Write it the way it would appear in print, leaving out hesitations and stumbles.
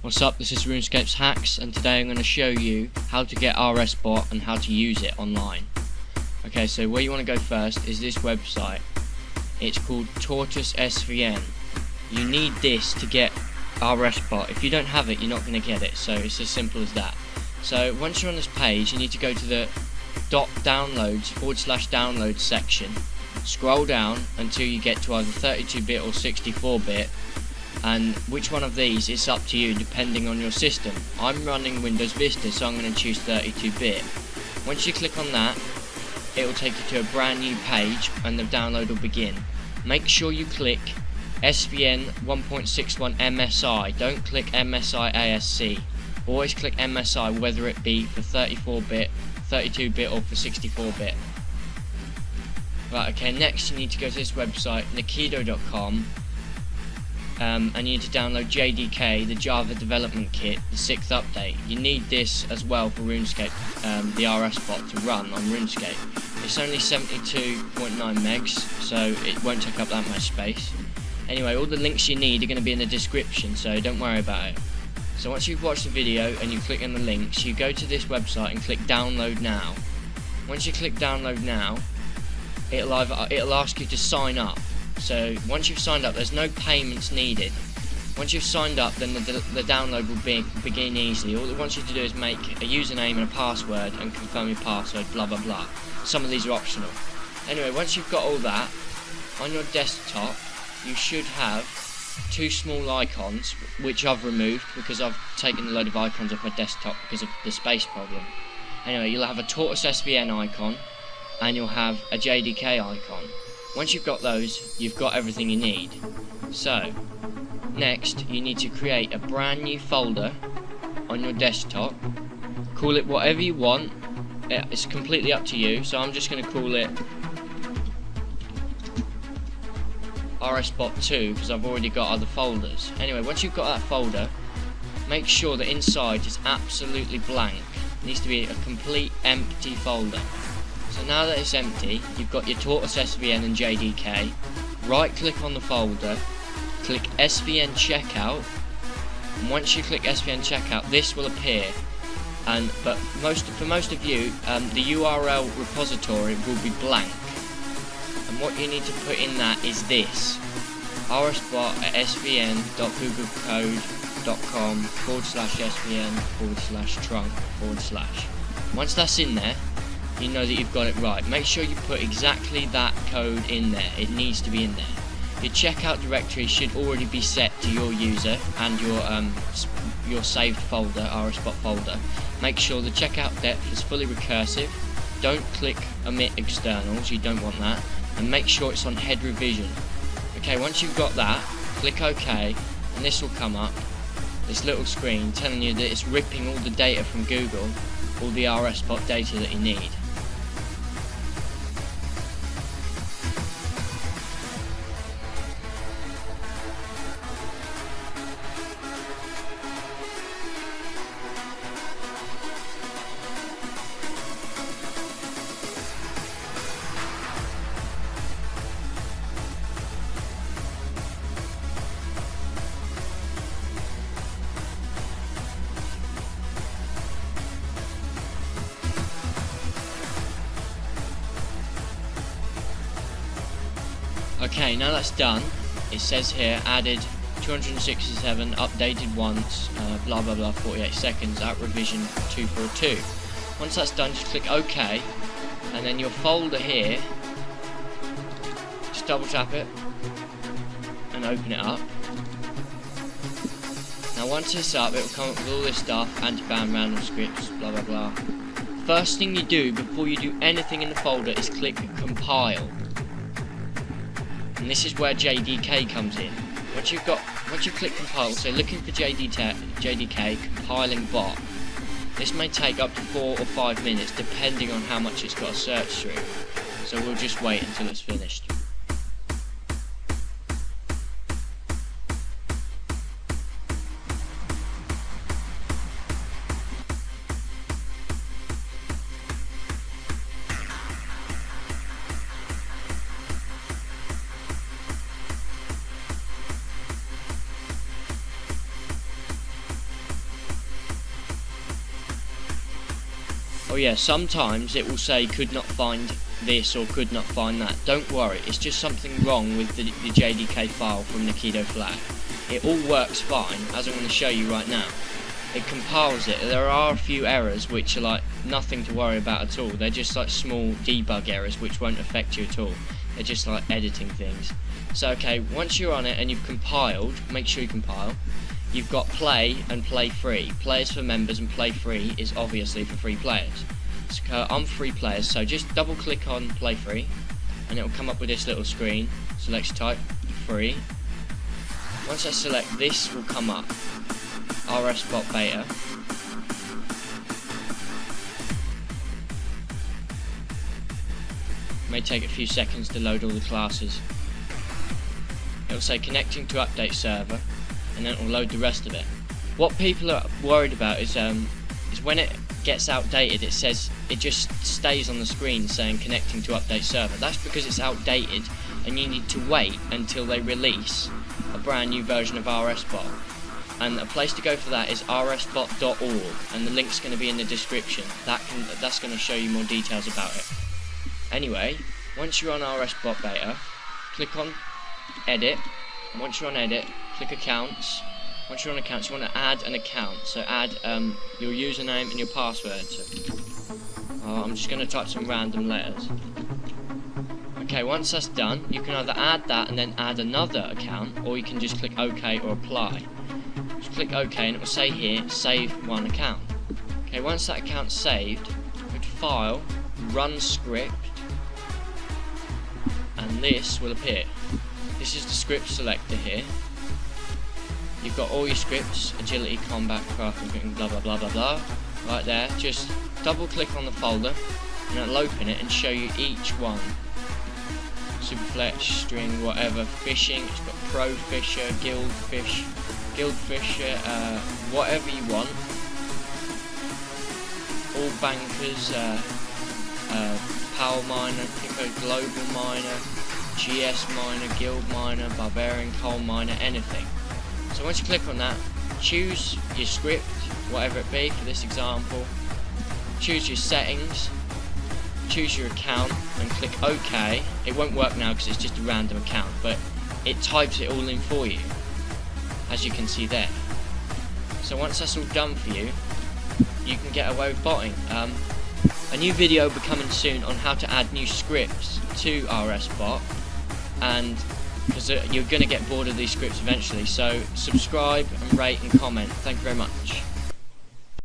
What's up, this is RuneScape's Hacks, and today I'm going to show you how to get Rsbot and how to use it online. Okay, so where you want to go first is this website. It's called Tortoise SVN. You need this to get Rsbot. If you don't have it, you're not going to get it, so it's as simple as that. So once you're on this page, you need to go to the .downloads/downloads section. Scroll down until you get to either 32-bit or 64-bit. And which one of these is up to you depending on your system. I'm running Windows Vista, so I'm going to choose 32-bit. Once you click on that, it will take you to a brand new page and the download will begin. Make sure you click SVN 1.61 MSI, don't click MSI ASC. Always click MSI, whether it be for 34-bit, 32-bit or for 64-bit. Right, okay, next you need to go to this website, nikido.com. And you need to download JDK, the Java Development Kit, the 6th update. You need this as well for RuneScape, the Rsbot to run on RuneScape. It's only 72.9 megs, so it won't take up that much space. Anyway, all the links you need are going to be in the description, so don't worry about it. So once you've watched the video and you click on the links, you go to this website and click Download Now. Once you click Download Now, it'll ask you to sign up. So once you've signed up, there's no payments needed. Once you've signed up, then the download will begin easily. All it wants you to do is make a username and a password and confirm your password, blah blah blah. Some of these are optional. Anyway, once you've got all that, on your desktop you should have two small icons, which I've removed because I've taken a load of icons off my desktop because of the space problem. Anyway, you'll have a Tortoise SVN icon and you'll have a JDK icon. Once you've got those, you've got everything you need. So, next you need to create a brand new folder on your desktop. Call it whatever you want, it's completely up to you, so I'm just going to call it Rsbot 2 because I've already got other folders. Anyway, once you've got that folder, make sure that inside is absolutely blank. It needs to be a complete empty folder. So now that it's empty, you've got your Tortoise SVN and JDK. Right click on the folder, click SVN Checkout, and once you click SVN Checkout, this will appear. But for most of you, the URL repository will be blank. And what you need to put in that is this: rsbot at svn.googlecode.com/svn/trunk/. Once that's in there, you know that you've got it right. Make sure you put exactly that code in there. It needs to be in there. Your checkout directory should already be set to your user and your saved folder, Rsbot folder. Make sure the checkout depth is fully recursive. Don't click omit externals, you don't want that. And make sure it's on head revision. Okay, once you've got that, click OK, and this will come up, this little screen telling you that it's ripping all the data from Google, all the Rsbot data that you need. Okay, now that's done, it says here added 267, updated once, blah blah blah, 48 seconds at revision 242. Once that's done, just click OK, and then your folder here, just double tap it and open it up. Now once it's up, it will come up with all this stuff, anti-ban random scripts, blah blah blah. First thing you do before you do anything in the folder is click compile. And this is where JDK comes in. Once you click compile, so looking for JDK compiling bot. This may take up to 4 or 5 minutes depending on how much it's got to search through. So we'll just wait until it's finished. Oh yeah, sometimes it will say could not find this or could not find that. Don't worry, it's just something wrong with the JDK file from Nikido Flag. It all works fine, as I'm going to show you right now. It compiles it. There are a few errors which are like nothing to worry about at all. They're just like small debug errors which won't affect you at all. They're just like editing things. So okay, once you're on it and you've compiled, make sure you compile. You've got play and play free. Play is for members and play free is obviously for free players. So I'm free players, so just double click on play free and it will come up with this little screen. Select type, free. Once I select, this will come up. Rsbot beta. May take a few seconds to load all the classes. It will say connecting to update server, and then it will load the rest of it. What people are worried about is when it gets outdated, it says it just stays on the screen saying connecting to update server. That's because it's outdated, and you need to wait until they release a brand new version of Rsbot. And a place to go for that is rsbot.org, and the link's going to be in the description. That's going to show you more details about it. Anyway, once you're on Rsbot beta, click on edit. And once you're on edit, click accounts. Once you're on accounts, you want to add an account. So add your username and your password. I'm just going to type some random letters. Okay, once that's done, you can either add that and then add another account, or you can just click OK or apply. Just click OK and it will say here, save one account. Okay, once that account's saved, go to File, Run Script, and this will appear. This is the script selector here. You've got all your scripts, agility, combat, crafting, blah blah blah blah blah, right there. Just double click on the folder and it'll open it and show you each one. Superfletch, string, whatever, fishing, it's got pro fisher, guild fisher, whatever you want. All bankers, power miner, Pico global miner, GS miner, guild miner, barbarian coal miner, anything. So once you click on that, choose your script, whatever it be for this example, choose your settings, choose your account and click OK. It won't work now because it's just a random account, but it types it all in for you, as you can see there. So once that's all done for you, you can get away with botting. A new video will be coming soon on how to add new scripts to Rsbot, and because you're going to get bored of these scripts eventually, so subscribe and rate and comment. Thank you very much.